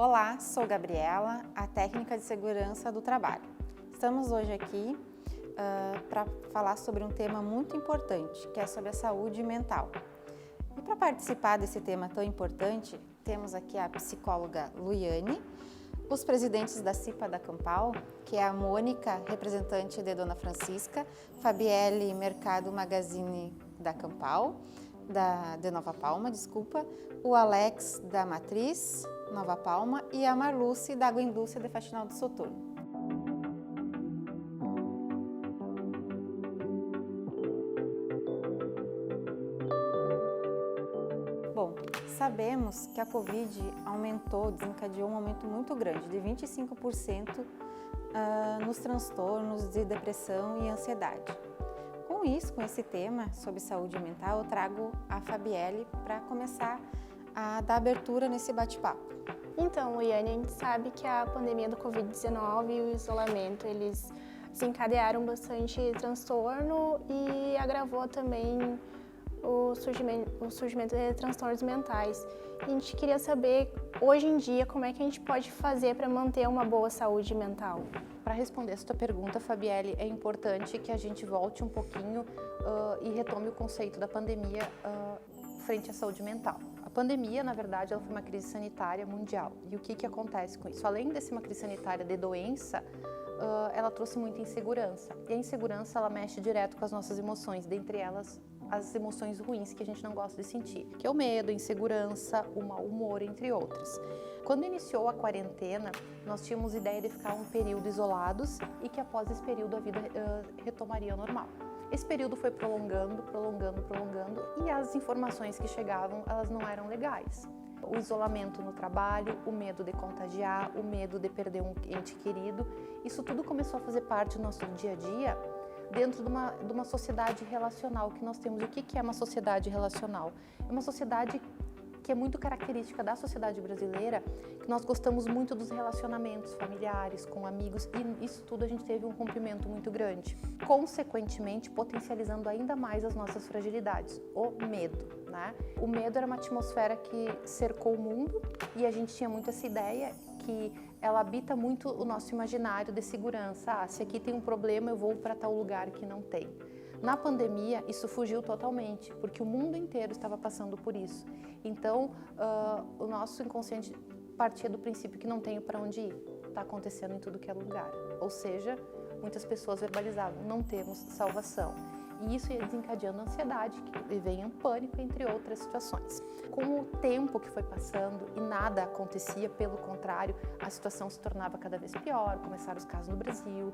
Olá, sou Gabriela, a técnica de segurança do trabalho. Estamos hoje aqui para falar sobre um tema muito importante, que é sobre a saúde mental. E para participar desse tema tão importante, temos aqui a psicóloga Luiane, os presidentes da CIPA da Campal, que é a Mônica, representante de Dona Francisca, Fabielle Mercado Magazine da Campal, de Nova Palma, o Alex da Matriz, Nova Palma, e a Marluce da Agroindústria de Faxinal do Soturno. Bom, sabemos que a Covid desencadeou um aumento muito grande, de 25% nos transtornos de depressão e ansiedade. Com esse tema sobre saúde mental, eu trago a Fabielle para começar a dar abertura nesse bate-papo. Então, Luiane, a gente sabe que a pandemia do Covid-19 e o isolamento, eles desencadearam bastante transtorno e agravou também o surgimento de transtornos mentais. A gente queria saber, hoje em dia, como é que a gente pode fazer para manter uma boa saúde mental? Para responder essa tua pergunta, Fabielle, é importante que a gente volte um pouquinho e retome o conceito da pandemia frente à saúde mental. A pandemia, na verdade, ela foi uma crise sanitária mundial. E o que acontece com isso? Além de ser uma crise sanitária de doença, ela trouxe muita insegurança. E a insegurança, ela mexe direto com as nossas emoções, dentre elas as emoções ruins que a gente não gosta de sentir, que é o medo, a insegurança, o mau humor, entre outras. Quando iniciou a quarentena, nós tínhamos ideia de ficar um período isolados e que após esse período a vida retomaria ao normal. Esse período foi prolongando e as informações que chegavam, elas não eram legais. O isolamento no trabalho, o medo de contagiar, o medo de perder um ente querido, isso tudo começou a fazer parte do nosso dia a dia dentro de uma sociedade relacional que nós temos. E o que é uma sociedade relacional? É uma sociedade que é muito característica da sociedade brasileira, que nós gostamos muito dos relacionamentos familiares, com amigos, e isso tudo a gente teve um rompimento muito grande, consequentemente potencializando ainda mais as nossas fragilidades, o medo, né? O medo era uma atmosfera que cercou o mundo e a gente tinha muito essa ideia que ela habita muito o nosso imaginário de segurança. Se aqui tem um problema, eu vou para tal lugar que não tem. Na pandemia, isso fugiu totalmente, porque o mundo inteiro estava passando por isso. Então, o nosso inconsciente partia do princípio que não tenho para onde ir. Está acontecendo em tudo que é lugar. Ou seja, muitas pessoas verbalizavam, não temos salvação. E isso ia desencadeando ansiedade, que vem um pânico, entre outras situações. Com o tempo que foi passando e nada acontecia, pelo contrário, a situação se tornava cada vez pior, começaram os casos no Brasil,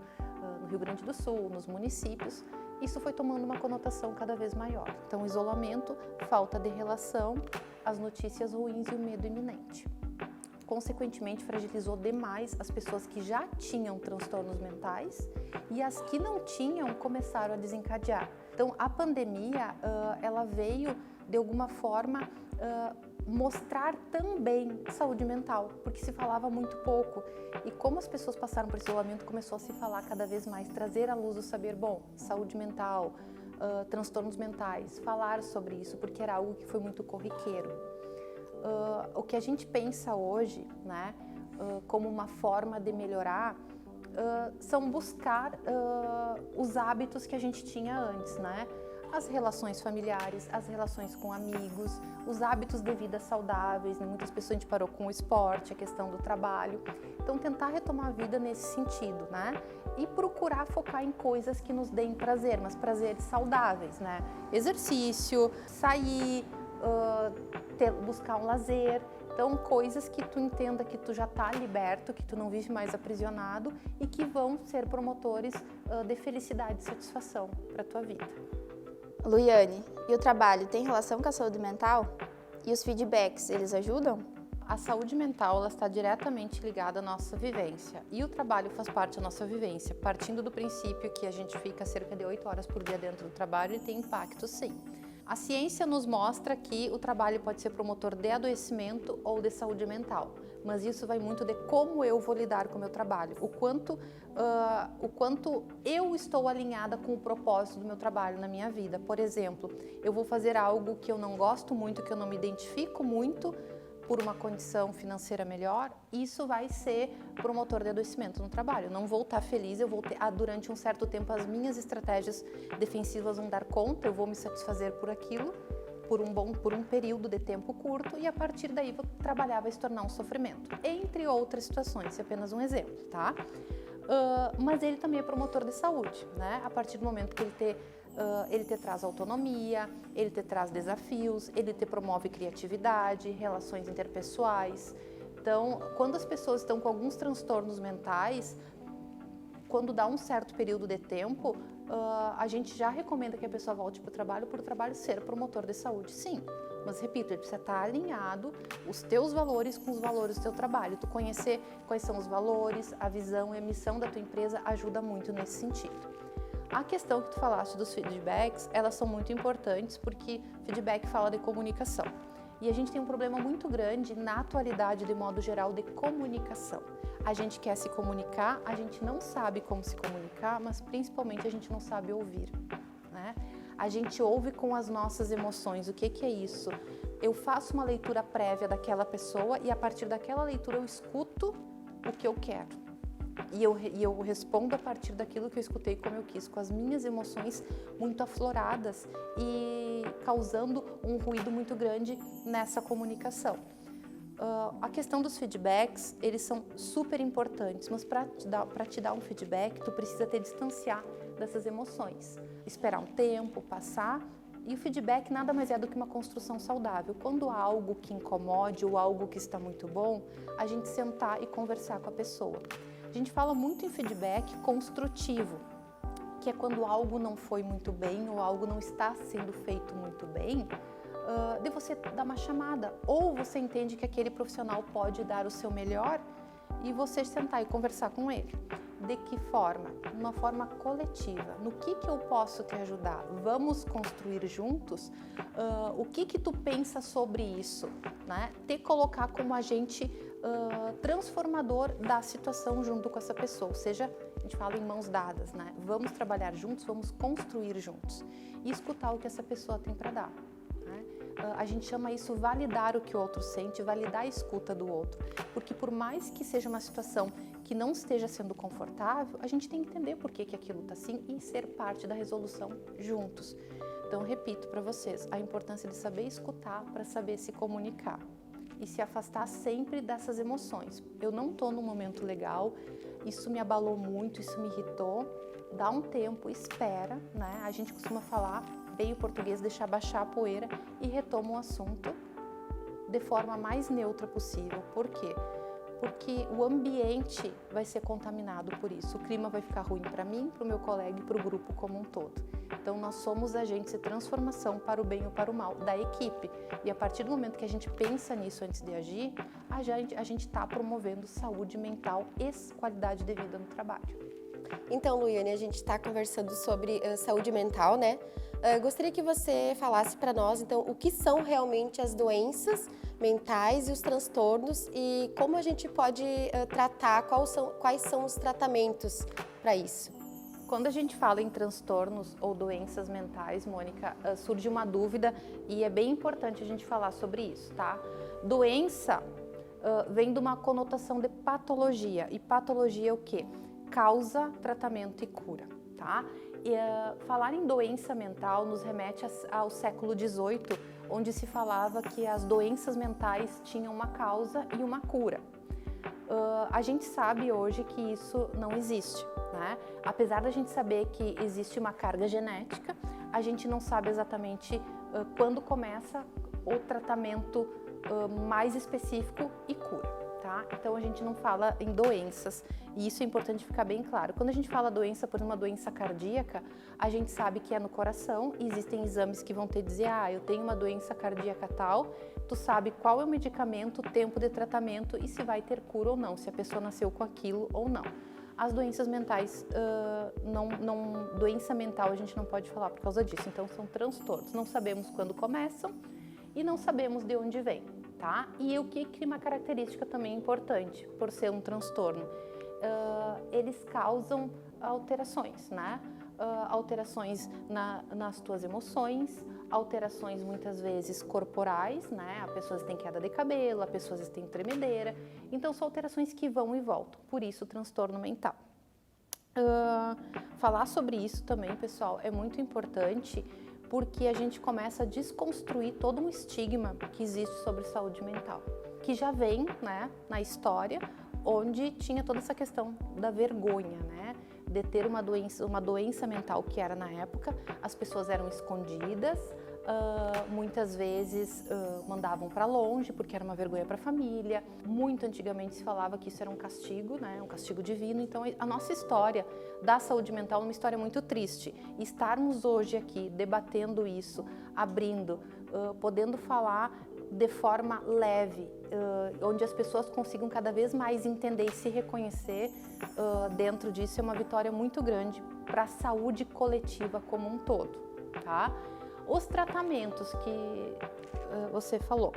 no Rio Grande do Sul, nos municípios, isso foi tomando uma conotação cada vez maior. Então, isolamento, falta de relação, as notícias ruins e o medo iminente. Consequentemente, fragilizou demais as pessoas que já tinham transtornos mentais e as que não tinham começaram a desencadear. Então, a pandemia, ela veio, de alguma forma, mostrar também saúde mental, porque se falava muito pouco. E como as pessoas passaram por isolamento, começou a se falar cada vez mais, trazer à luz o saber, saúde mental, transtornos mentais, falar sobre isso, porque era algo que foi muito corriqueiro. O que a gente pensa hoje, né, como uma forma de melhorar, são buscar os hábitos que a gente tinha antes, né? As relações familiares, as relações com amigos, os hábitos de vida saudáveis, né? Muitas pessoas a gente parou com o esporte, a questão do trabalho. Então, tentar retomar a vida nesse sentido, né? E procurar focar em coisas que nos deem prazer, mas prazeres saudáveis, né? Exercício, sair, buscar um lazer. Então, coisas que tu entenda que tu já está liberto, que tu não vive mais aprisionado e que vão ser promotores de felicidade e satisfação para a tua vida. Luiane, e o trabalho tem relação com a saúde mental? E os feedbacks, eles ajudam? A saúde mental, ela está diretamente ligada à nossa vivência e o trabalho faz parte da nossa vivência, partindo do princípio que a gente fica cerca de 8 horas por dia dentro do trabalho e tem impacto, sim. A ciência nos mostra que o trabalho pode ser promotor de adoecimento ou de saúde mental, mas isso vai muito de como eu vou lidar com o meu trabalho, o quanto eu estou alinhada com o propósito do meu trabalho na minha vida. Por exemplo, eu vou fazer algo que eu não gosto muito, que eu não me identifico muito, por uma condição financeira melhor, isso vai ser promotor de adoecimento no trabalho. Eu não vou estar feliz, eu vou ter, durante um certo tempo as minhas estratégias defensivas vão dar conta, eu vou me satisfazer por aquilo, por um período de tempo curto, e a partir daí vou trabalhar, vai se tornar um sofrimento. Entre outras situações, isso é apenas um exemplo, tá? Mas ele também é promotor de saúde, né? A partir do momento que ele te traz autonomia, ele te traz desafios, ele te promove criatividade, relações interpessoais. Então, quando as pessoas estão com alguns transtornos mentais, quando dá um certo período de tempo, a gente já recomenda que a pessoa volte para o trabalho ser promotor de saúde, sim. Mas, repito, ele precisa estar alinhado os teus valores com os valores do teu trabalho. Tu conhecer quais são os valores, a visão e a missão da tua empresa ajuda muito nesse sentido. A questão que tu falaste dos feedbacks, elas são muito importantes porque feedback fala de comunicação. E a gente tem um problema muito grande na atualidade, de modo geral, de comunicação. A gente quer se comunicar, a gente não sabe como se comunicar, mas principalmente a gente não sabe ouvir, né? A gente ouve com as nossas emoções. O que é isso? Eu faço uma leitura prévia daquela pessoa e a partir daquela leitura eu escuto o que eu quero. E eu respondo a partir daquilo que eu escutei como eu quis, com as minhas emoções muito afloradas e causando um ruído muito grande nessa comunicação. A questão dos feedbacks, eles são super importantes, mas para te dar um feedback, tu precisa te distanciar dessas emoções. Esperar um tempo, passar, e o feedback nada mais é do que uma construção saudável. Quando há algo que incomode ou algo que está muito bom, a gente sentar e conversar com a pessoa. A gente fala muito em feedback construtivo, que é quando algo não foi muito bem ou algo não está sendo feito muito bem, de você dar uma chamada, ou você entende que aquele profissional pode dar o seu melhor e você sentar e conversar com ele. De que forma? Uma forma coletiva. No que eu posso te ajudar? Vamos construir juntos? O que tu pensa sobre isso? Né? Te colocar como agente transformador da situação junto com essa pessoa. Ou seja, a gente fala em mãos dadas, né? Vamos trabalhar juntos, vamos construir juntos. E escutar o que essa pessoa tem para dar. A gente chama isso validar o que o outro sente, validar a escuta do outro. Porque por mais que seja uma situação que não esteja sendo confortável, a gente tem que entender por que aquilo está assim e ser parte da resolução juntos. Então, repito para vocês, a importância de saber escutar para saber se comunicar e se afastar sempre dessas emoções. Eu não estou num momento legal, isso me abalou muito, isso me irritou. Dá um tempo, espera, né? A gente costuma falar bem o português, deixar baixar a poeira e retoma o assunto de forma mais neutra possível. Por quê? Porque o ambiente vai ser contaminado por isso. O clima vai ficar ruim para mim, para o meu colega e para o grupo como um todo. Então, nós somos agentes de transformação para o bem ou para o mal da equipe. E a partir do momento que a gente pensa nisso antes de agir, a gente está promovendo saúde mental e qualidade de vida no trabalho. Então, Luiane, a gente está conversando sobre saúde mental, né? Gostaria que você falasse para nós, então, o que são realmente as doenças mentais e os transtornos e como a gente pode tratar, quais são os tratamentos para isso. Quando a gente fala em transtornos ou doenças mentais, Mônica, surge uma dúvida e é bem importante a gente falar sobre isso, tá? Doença vem de uma conotação de patologia, e patologia é o quê? Causa, tratamento e cura, tá? E, falar em doença mental nos remete ao século XVIII, onde se falava que as doenças mentais tinham uma causa e uma cura. A gente sabe hoje que isso não existe, né? Apesar da gente saber que existe uma carga genética, a gente não sabe exatamente quando começa o tratamento mais específico e cura, tá? Então a gente não fala em doenças e isso é importante ficar bem claro. Quando a gente fala doença por uma doença cardíaca, a gente sabe que é no coração e existem exames que vão te dizer, eu tenho uma doença cardíaca tal, tu sabe qual é o medicamento, o tempo de tratamento e se vai ter cura ou não, se a pessoa nasceu com aquilo ou não. As doenças mentais, doença mental a gente não pode falar por causa disso, então são transtornos. Não sabemos quando começam e não sabemos de onde vem, tá? E o que é uma característica também importante, por ser um transtorno? Eles causam alterações, né? alterações nas tuas emoções, alterações muitas vezes corporais, né? A pessoa tem queda de cabelo, a pessoa tem tremedeira. Então, são alterações que vão e voltam, por isso o transtorno mental. Falar sobre isso também, pessoal, é muito importante porque a gente começa a desconstruir todo um estigma que existe sobre saúde mental, que já vem, né, na história, onde tinha toda essa questão da vergonha, né, de ter uma doença mental que era na época, as pessoas eram escondidas, muitas vezes mandavam para longe porque era uma vergonha para a família. Muito antigamente se falava que isso era um castigo, né, um castigo divino. Então a nossa história da saúde mental é uma história muito triste. E estarmos hoje aqui debatendo isso, abrindo, podendo falar de forma leve, onde as pessoas consigam cada vez mais entender e se reconhecer dentro disso, é uma vitória muito grande para a saúde coletiva como um todo, tá? Os tratamentos que você falou,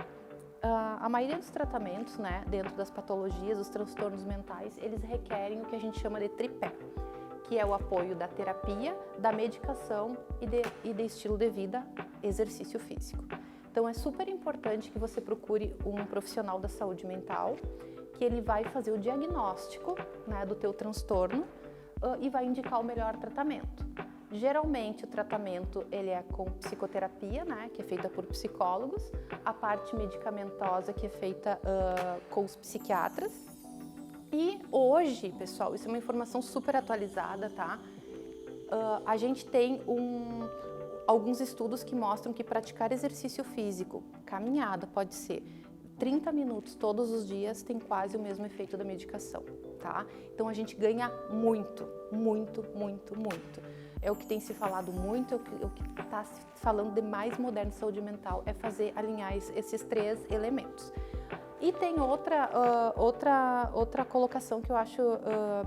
a maioria dos tratamentos, né, dentro das patologias, os transtornos mentais, eles requerem o que a gente chama de tripé, que é o apoio da terapia, da medicação e de estilo de vida, exercício físico. Então é super importante que você procure um profissional da saúde mental, que ele vai fazer o diagnóstico, né, do teu transtorno e vai indicar o melhor tratamento. Geralmente o tratamento ele é com psicoterapia, né, que é feita por psicólogos, a parte medicamentosa que é feita com os psiquiatras. E hoje, pessoal, isso é uma informação super atualizada, tá? A gente tem alguns estudos que mostram que praticar exercício físico, caminhada pode ser 30 minutos todos os dias, tem quase o mesmo efeito da medicação, tá? Então a gente ganha muito, muito, muito, muito. É o que tem se falado muito, o que está se falando de mais moderno de saúde mental, é alinhar esses três elementos. E tem outra colocação que eu acho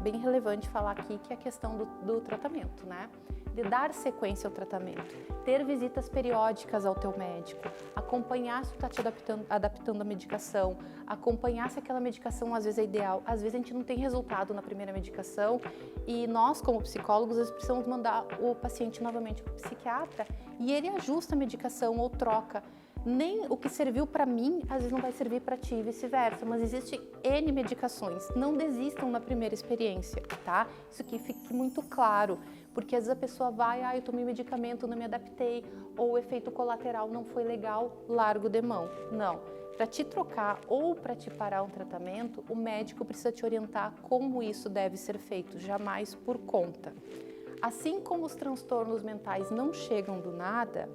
bem relevante falar aqui, que é a questão do tratamento, né? De dar sequência ao tratamento, ter visitas periódicas ao teu médico, acompanhar se tu está te adaptando à medicação, acompanhar se aquela medicação às vezes é ideal. Às vezes a gente não tem resultado na primeira medicação e nós, como psicólogos, às vezes precisamos mandar o paciente novamente para o psiquiatra e ele ajusta a medicação ou troca. Nem o que serviu para mim, às vezes não vai servir para ti e vice-versa, mas existem N medicações. Não desistam na primeira experiência, tá? Isso aqui fique muito claro, porque às vezes a pessoa vai, eu tomei medicamento, não me adaptei, ou o efeito colateral não foi legal, largo de mão. Não. Para te trocar ou para te parar um tratamento, o médico precisa te orientar como isso deve ser feito, jamais por conta. Assim como os transtornos mentais não chegam do nada,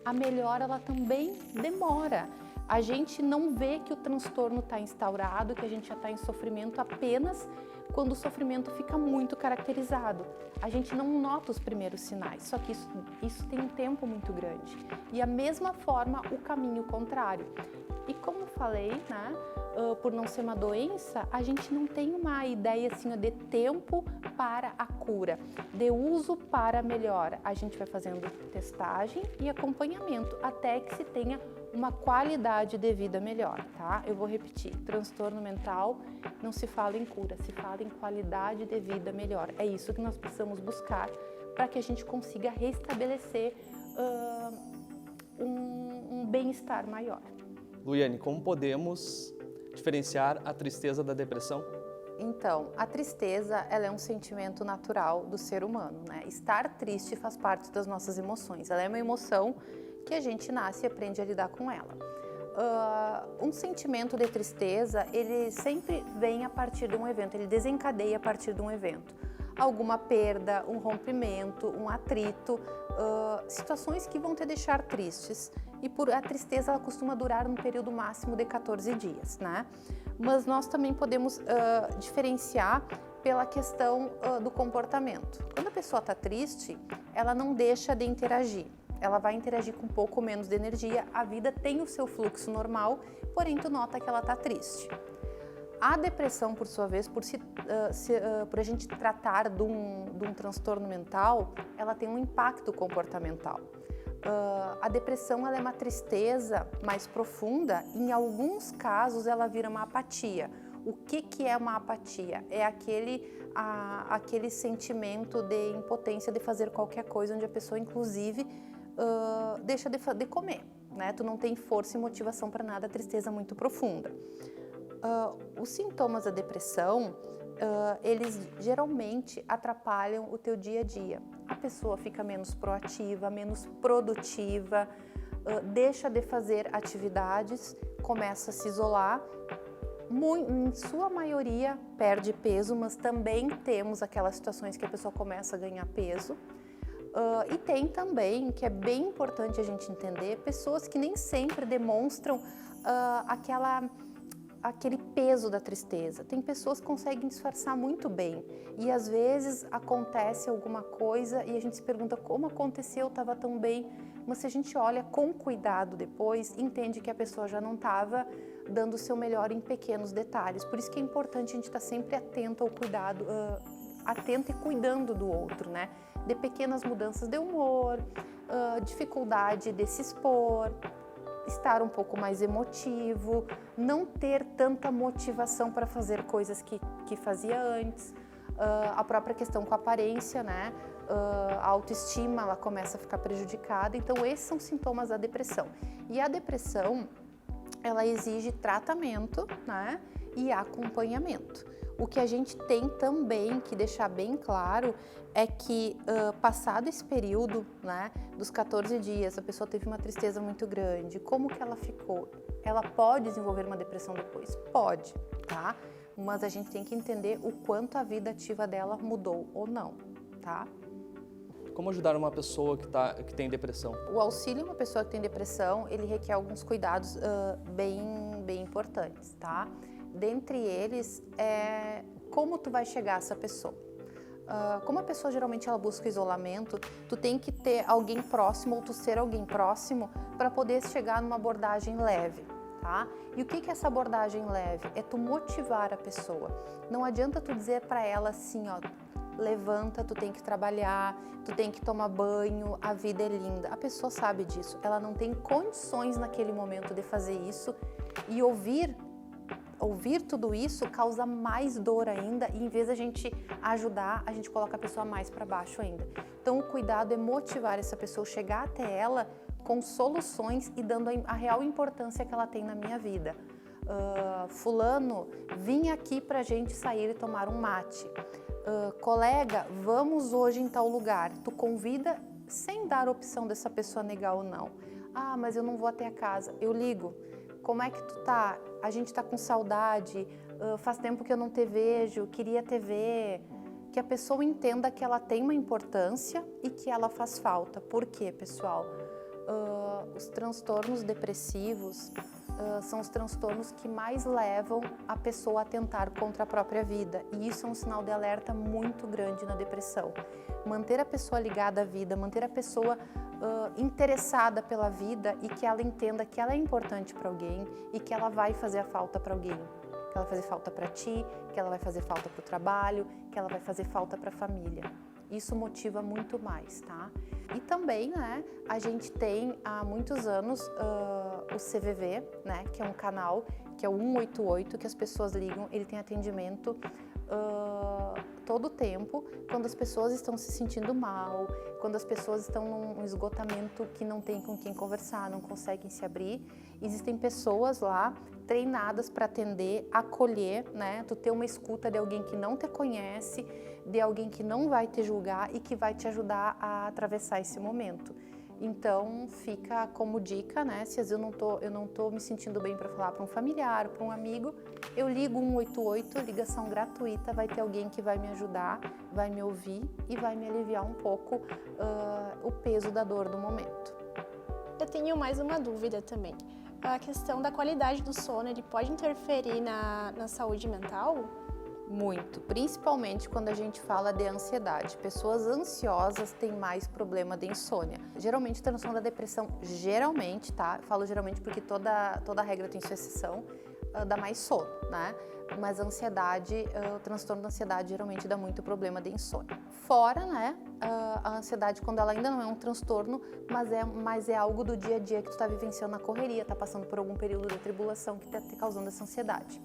a melhora ela também demora. A gente não vê que o transtorno está instaurado, que a gente já está em sofrimento apenas quando o sofrimento fica muito caracterizado. A gente não nota os primeiros sinais, só que isso tem um tempo muito grande. E a mesma forma, o caminho contrário. E como falei, né, por não ser uma doença, a gente não tem uma ideia assim, de tempo para a cura, de uso para a melhora. A gente vai fazendo testagem e acompanhamento até que se tenha uma qualidade de vida melhor, tá? Eu vou repetir, transtorno mental não se fala em cura, se fala em qualidade de vida melhor. É isso que nós precisamos buscar para que a gente consiga restabelecer um bem-estar maior. Luiane, como podemos diferenciar a tristeza da depressão? Então, a tristeza, ela é um sentimento natural do ser humano, né? Estar triste faz parte das nossas emoções. Ela é uma emoção que a gente nasce e aprende a lidar com ela. Um sentimento de tristeza, ele sempre vem a partir de um evento, ele desencadeia a partir de um evento. Alguma perda, um rompimento, um atrito, situações que vão te deixar tristes. E a tristeza ela costuma durar um período máximo de 14 dias, né? Mas nós também podemos diferenciar pela questão do comportamento. Quando a pessoa está triste, ela não deixa de interagir. Ela vai interagir com um pouco menos de energia, a vida tem o seu fluxo normal, porém tu nota que ela está triste. A depressão, por sua vez, por a gente tratar de um transtorno mental, ela tem um impacto comportamental. A depressão ela é uma tristeza mais profunda, em alguns casos ela vira uma apatia, O que é uma apatia? É aquele sentimento de impotência de fazer qualquer coisa, onde a pessoa, inclusive, deixa de comer, né? Tu não tem força e motivação para nada, tristeza muito profunda. Os sintomas da depressão, eles geralmente atrapalham o teu dia a dia. A pessoa fica menos proativa, menos produtiva, deixa de fazer atividades, começa a se isolar. Em sua maioria perde peso, mas também temos aquelas situações que a pessoa começa a ganhar peso. E tem também, que é bem importante a gente entender, pessoas que nem sempre demonstram aquele peso da tristeza. Tem pessoas que conseguem disfarçar muito bem e às vezes acontece alguma coisa e a gente se pergunta como aconteceu, estava tão bem, mas se a gente olha com cuidado depois, entende que a pessoa já não estava dando o seu melhor em pequenos detalhes. Por isso que é importante a gente estar sempre atento ao cuidado, atento e cuidando do outro, né? De pequenas mudanças de humor, dificuldade de se expor, estar um pouco mais emotivo, não ter tanta motivação para fazer coisas que fazia antes, a própria questão com a aparência, né? A autoestima, ela começa a ficar prejudicada. Então, esses são sintomas da depressão. E a depressão, ela exige tratamento, né? E acompanhamento. O que a gente tem também que deixar bem claro é que, passado esse período, né, dos 14 dias, a pessoa teve uma tristeza muito grande, como que ela ficou? Ela pode desenvolver uma depressão depois? Pode, tá? Mas a gente tem que entender o quanto a vida ativa dela mudou ou não, tá? Como ajudar uma pessoa que tem depressão? O auxílio a uma pessoa que tem depressão, ele requer alguns cuidados bem importantes, tá? Dentre eles, como tu vai chegar a essa pessoa. Como a pessoa geralmente ela busca isolamento, tu tem que ter alguém próximo ou tu ser alguém próximo para poder chegar numa abordagem leve, tá? E o que é essa abordagem leve? É tu motivar a pessoa. Não adianta tu dizer para ela assim, ó, levanta, tu tem que trabalhar, tu tem que tomar banho, a vida é linda. A pessoa sabe disso, ela não tem condições naquele momento de fazer isso e ouvir tudo isso causa mais dor ainda e em vez da gente ajudar, a gente coloca a pessoa mais para baixo ainda. Então o cuidado é motivar essa pessoa, chegar até ela com soluções e dando a real importância que ela tem na minha vida. Fulano, vim aqui pra gente sair e tomar um mate. Colega, vamos hoje em tal lugar. Tu convida sem dar opção dessa pessoa negar ou não. Ah, mas eu não vou até a casa. Eu ligo. Como é que tu tá? A gente tá com saudade, faz tempo que eu não te vejo, queria te ver. Que a pessoa entenda que ela tem uma importância e que ela faz falta. Por quê, pessoal? Os transtornos depressivos são os transtornos que mais levam a pessoa a tentar contra a própria vida. E isso é um sinal de alerta muito grande na depressão. Manter a pessoa ligada à vida, manter a pessoa interessada pela vida e que ela entenda que ela é importante para alguém e que ela vai fazer a falta para alguém. Que ela vai fazer falta para ti, que ela vai fazer falta para o trabalho, que ela vai fazer falta para a família. Isso motiva muito mais, tá? E também, né, a gente tem há muitos anos o CVV, né, que é um canal, que é o 188, que as pessoas ligam, ele tem atendimento todo o tempo, quando as pessoas estão se sentindo mal, quando as pessoas estão num esgotamento que não tem com quem conversar, não conseguem se abrir. Existem pessoas lá treinadas para atender, acolher, né? Tu ter uma escuta de alguém que não te conhece, de alguém que não vai te julgar e que vai te ajudar a atravessar esse momento. Então, fica como dica, né? Se às vezes eu não tô me sentindo bem para falar para um familiar, para um amigo, eu ligo 188, ligação gratuita, vai ter alguém que vai me ajudar, vai me ouvir e vai me aliviar um pouco o peso da dor do momento. Eu tenho mais uma dúvida também. A questão da qualidade do sono, ele pode interferir na saúde mental? Muito, principalmente quando a gente fala de ansiedade. Pessoas ansiosas têm mais problema de insônia. Geralmente, o transtorno da depressão, geralmente, tá? Eu falo geralmente porque toda regra tem sua exceção, dá mais sono, né? Mas a ansiedade, o transtorno da ansiedade geralmente dá muito problema de insônia. Fora, né, a ansiedade quando ela ainda não é um transtorno, mas é algo do dia a dia que tu tá vivenciando na correria, tá passando por algum período de tribulação que tá te causando essa ansiedade.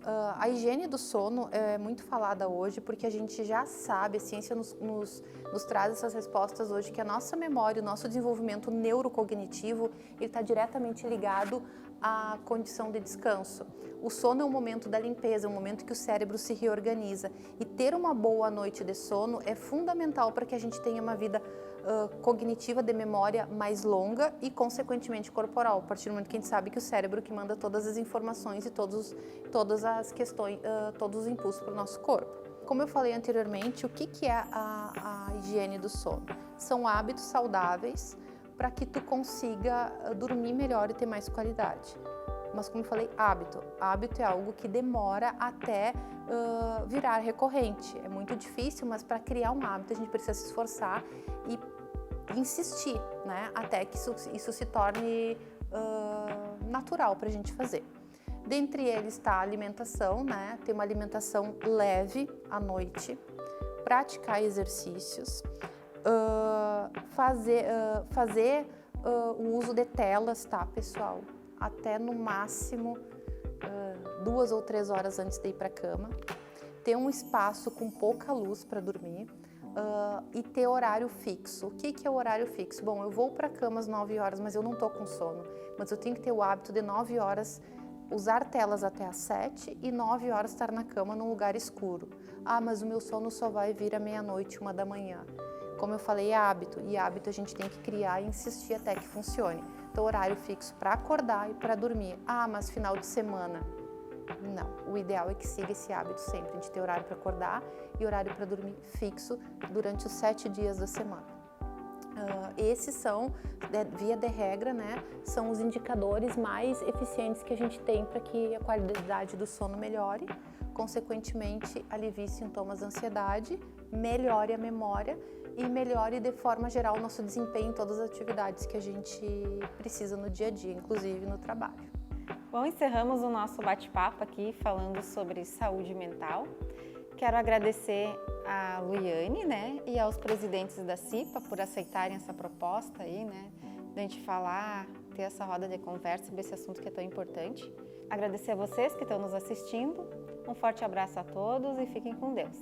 A higiene do sono é muito falada hoje porque a gente já sabe, a ciência nos traz essas respostas hoje, que a nossa memória, o nosso desenvolvimento neurocognitivo, ele está diretamente ligado à condição de descanso. O sono é um momento da limpeza, é um momento que o cérebro se reorganiza. E ter uma boa noite de sono é fundamental para que a gente tenha uma vida cognitiva de memória mais longa e, consequentemente, corporal, a partir do momento que a gente sabe que o cérebro que manda todas as informações e todas as questões, todos os impulsos para o nosso corpo. Como eu falei anteriormente, o que é a higiene do sono? São hábitos saudáveis para que tu consiga dormir melhor e ter mais qualidade. Mas, como eu falei, hábito. Hábito é algo que demora até virar recorrente. É muito difícil, mas para criar um hábito a gente precisa se esforçar e insistir, né? Até que isso se torne natural para a gente fazer. Dentre eles está a alimentação, né? Ter uma alimentação leve à noite, praticar exercícios, fazer o uso de telas, tá, pessoal? Até no máximo 2 ou 3 horas antes de ir para a cama. Ter um espaço com pouca luz para dormir e ter horário fixo. O que é o horário fixo? Bom, eu vou para a cama às 9 horas, mas eu não estou com sono. Mas eu tenho que ter o hábito de 9 horas usar telas até às 7 e 9 horas estar na cama num lugar escuro. Ah, mas o meu sono só vai vir à meia-noite, 1 da manhã. Como eu falei, é hábito. E hábito a gente tem que criar e insistir até que funcione. Então, horário fixo para acordar e para dormir. Ah, mas final de semana. Não, o ideal é que siga esse hábito sempre. A gente tem horário para acordar e horário para dormir fixo durante os 7 dias da semana. Esses são, via de regra, né, são os indicadores mais eficientes que a gente tem para que a qualidade do sono melhore, consequentemente alivie sintomas de ansiedade, melhore a memória e melhore de forma geral o nosso desempenho em todas as atividades que a gente precisa no dia a dia, inclusive no trabalho. Bom, encerramos o nosso bate-papo aqui falando sobre saúde mental. Quero agradecer a Luiane, né, e aos presidentes da CIPA por aceitarem essa proposta aí, né, de a gente falar, ter essa roda de conversa sobre esse assunto que é tão importante. Agradecer a vocês que estão nos assistindo. Um forte abraço a todos e fiquem com Deus.